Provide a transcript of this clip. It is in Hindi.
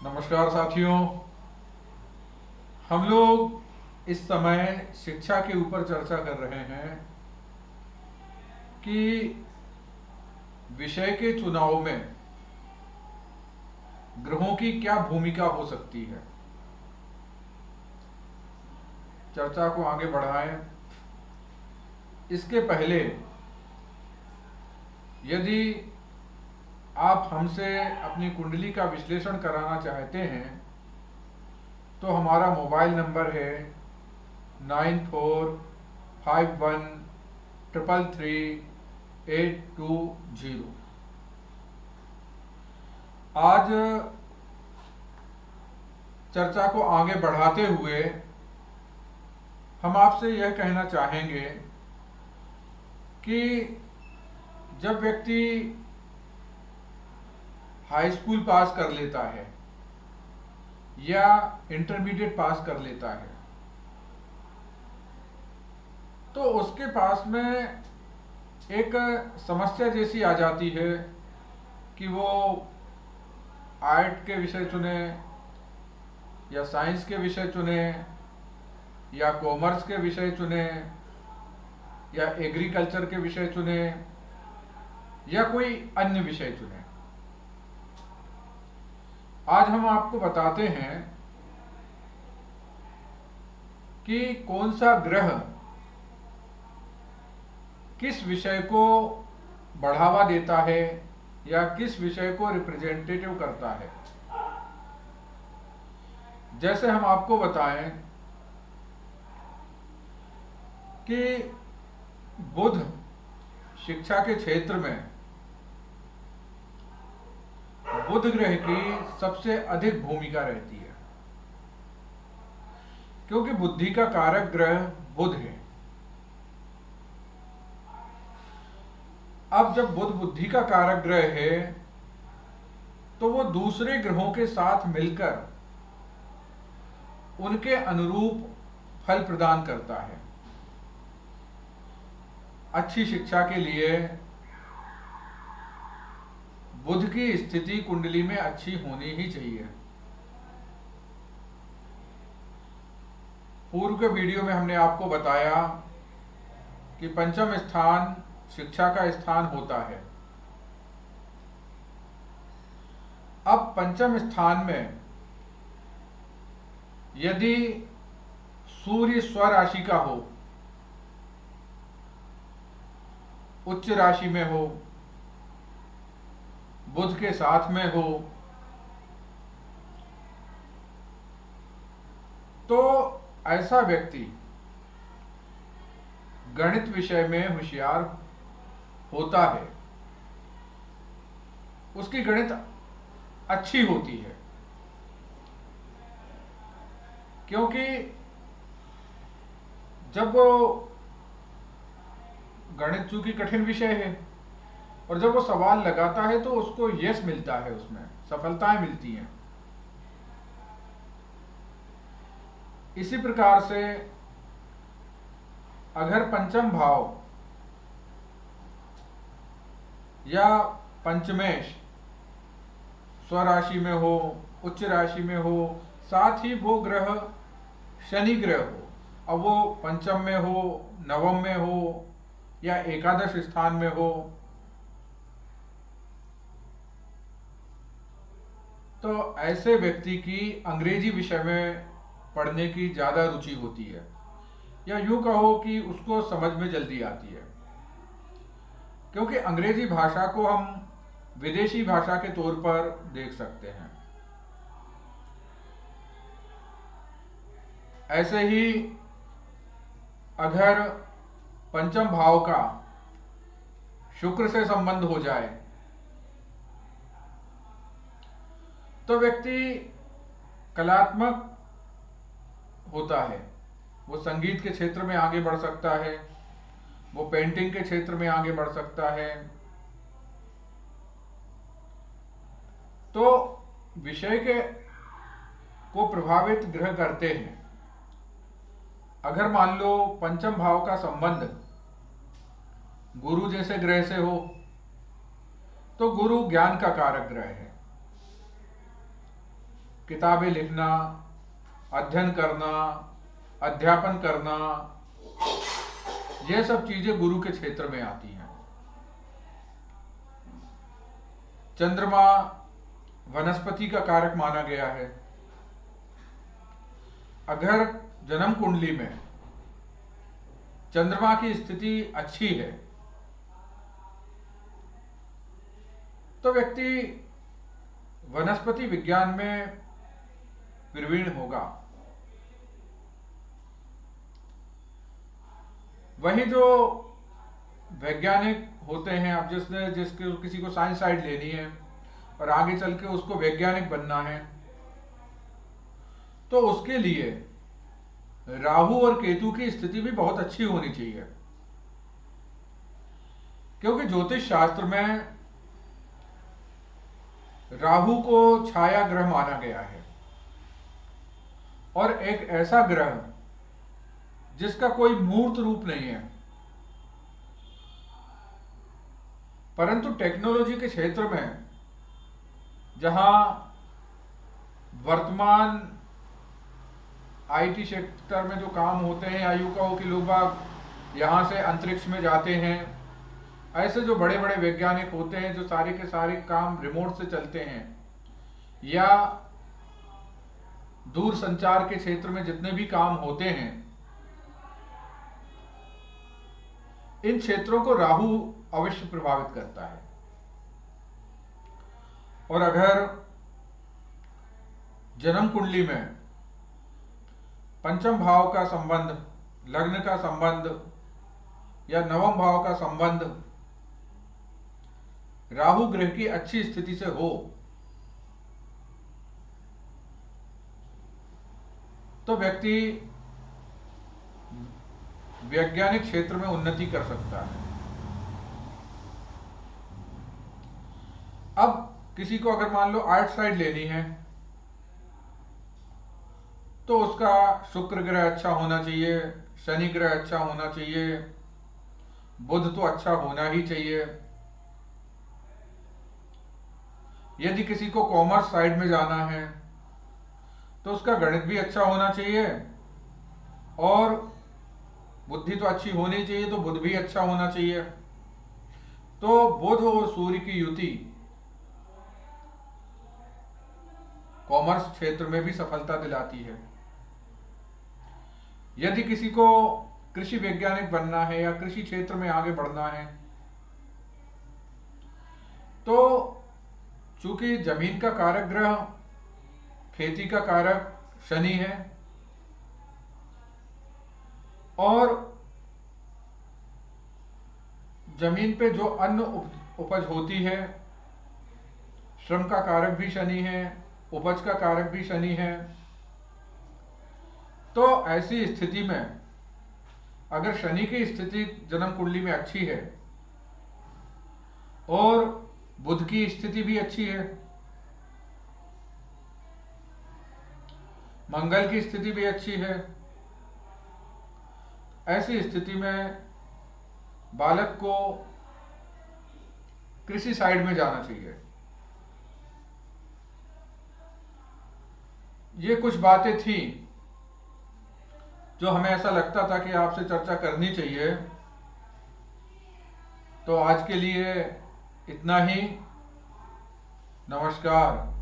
नमस्कार साथियों। हम लोग इस समय शिक्षा के ऊपर चर्चा कर रहे हैं कि विषय के चुनाव में ग्रहों की क्या भूमिका हो सकती है। चर्चा को आगे बढ़ाएं। इसके पहले यदि आप हमसे अपनी कुंडली का विश्लेषण कराना चाहते हैं तो हमारा मोबाइल नंबर है 9451333820। आज चर्चा को आगे बढ़ाते हुए हम आपसे यह कहना चाहेंगे कि जब व्यक्ति हाई स्कूल पास कर लेता है या इंटरमीडिएट पास कर लेता है तो उसके पास में एक समस्या जैसी आ जाती है कि वो आर्ट के विषय चुने या साइंस के विषय चुने या कॉमर्स के विषय चुने या एग्रीकल्चर के विषय चुने या कोई अन्य विषय चुने। आज हम आपको बताते हैं कि कौन सा ग्रह किस विषय को बढ़ावा देता है या किस विषय को रिप्रेजेंटेटिव करता है। जैसे हम आपको बताएं कि बुध शिक्षा के क्षेत्र में बुध ग्रह की सबसे अधिक भूमिका रहती है, क्योंकि बुद्धि का कारक ग्रह बुध है। अब जब बुध बुद्धि का कारक ग्रह है तो वो दूसरे ग्रहों के साथ मिलकर उनके अनुरूप फल प्रदान करता है। अच्छी शिक्षा के लिए बुध की स्थिति कुंडली में अच्छी होनी ही चाहिए। पूर्व के वीडियो में हमने आपको बताया कि पंचम स्थान शिक्षा का स्थान होता है। अब पंचम स्थान में यदि सूर्य स्वराशि का हो, उच्च राशि में हो, बुध के साथ में हो, तो ऐसा व्यक्ति गणित विषय में होशियार होता है, उसकी गणित अच्छी होती है, क्योंकि जब वो गणित चूंकि कठिन विषय है और जब वो सवाल लगाता है तो उसको यश मिलता है, उसमें सफलताएं मिलती हैं। इसी प्रकार से अगर पंचम भाव या पंचमेश स्वराशि में हो, उच्च राशि में हो, साथ ही वो ग्रह शनि ग्रह हो, अब वो पंचम में हो, नवम में हो या एकादश स्थान में हो, तो ऐसे व्यक्ति की अंग्रेजी विषय में पढ़ने की ज़्यादा रुचि होती है, या यूँ कहो कि उसको समझ में जल्दी आती है, क्योंकि अंग्रेजी भाषा को हम विदेशी भाषा के तौर पर देख सकते हैं। ऐसे ही अगर पंचम भाव का शुक्र से संबंध हो जाए तो व्यक्ति कलात्मक होता है, वो संगीत के क्षेत्र में आगे बढ़ सकता है, वो पेंटिंग के क्षेत्र में आगे बढ़ सकता है। तो विषय के को प्रभावित ग्रह करते हैं। अगर मान लो पंचम भाव का संबंध गुरु जैसे ग्रह से हो तो गुरु ज्ञान का कारक ग्रह है। किताबें लिखना, अध्ययन करना, अध्यापन करना, ये सब चीजें गुरु के क्षेत्र में आती हैं। चंद्रमा वनस्पति का कारक माना गया है। अगर जन्म कुंडली में चंद्रमा की स्थिति अच्छी है तो व्यक्ति वनस्पति विज्ञान में प्रवीण होगा। वही जो वैज्ञानिक होते हैं, अब जिसके किसी को साइंस साइड लेनी है और आगे चल के उसको वैज्ञानिक बनना है, तो उसके लिए राहु और केतु की स्थिति भी बहुत अच्छी होनी चाहिए। क्योंकि ज्योतिष शास्त्र में राहु को छाया ग्रह माना गया है और एक ऐसा ग्रह जिसका कोई मूर्त रूप नहीं है, परंतु टेक्नोलॉजी के क्षेत्र में जहां वर्तमान आईटी सेक्टर में जो काम होते हैं, आयुकाओं के लोग बाग यहां से अंतरिक्ष में जाते हैं, ऐसे जो बड़े बड़े वैज्ञानिक होते हैं जो सारे के सारे काम रिमोट से चलते हैं, या दूर संचार के क्षेत्र में जितने भी काम होते हैं, इन क्षेत्रों को राहु अवश्य प्रभावित करता है। और अगर जन्म कुंडली में पंचम भाव का संबंध, लग्न का संबंध या नवम भाव का संबंध राहु ग्रह की अच्छी स्थिति से हो तो व्यक्ति वैज्ञानिक क्षेत्र में उन्नति कर सकता है। अब किसी को अगर मान लो आर्ट साइड लेनी है तो उसका शुक्र ग्रह अच्छा होना चाहिए, शनि ग्रह अच्छा होना चाहिए, बुध तो अच्छा होना ही चाहिए। यदि किसी को कॉमर्स साइड में जाना है तो उसका गणित भी अच्छा होना चाहिए और बुद्धि तो अच्छी होनी चाहिए, तो बुध भी अच्छा होना चाहिए। तो बुध और सूर्य की युति कॉमर्स क्षेत्र में भी सफलता दिलाती है। यदि किसी को कृषि वैज्ञानिक बनना है या कृषि क्षेत्र में आगे बढ़ना है तो चूंकि जमीन का कारक ग्रह खेती का कारक शनि है और जमीन पे जो अन्न उपज होती है, श्रम का कारक भी शनि है, उपज का कारक भी शनि है। तो ऐसी स्थिति में अगर शनि की स्थिति जन्म कुंडली में अच्छी है और बुध की स्थिति भी अच्छी है, मंगल की स्थिति भी अच्छी है, ऐसी स्थिति में बालक को कृषि साइड में जाना चाहिए। ये कुछ बातें थी जो हमें ऐसा लगता था कि आपसे चर्चा करनी चाहिए। तो आज के लिए इतना ही। नमस्कार।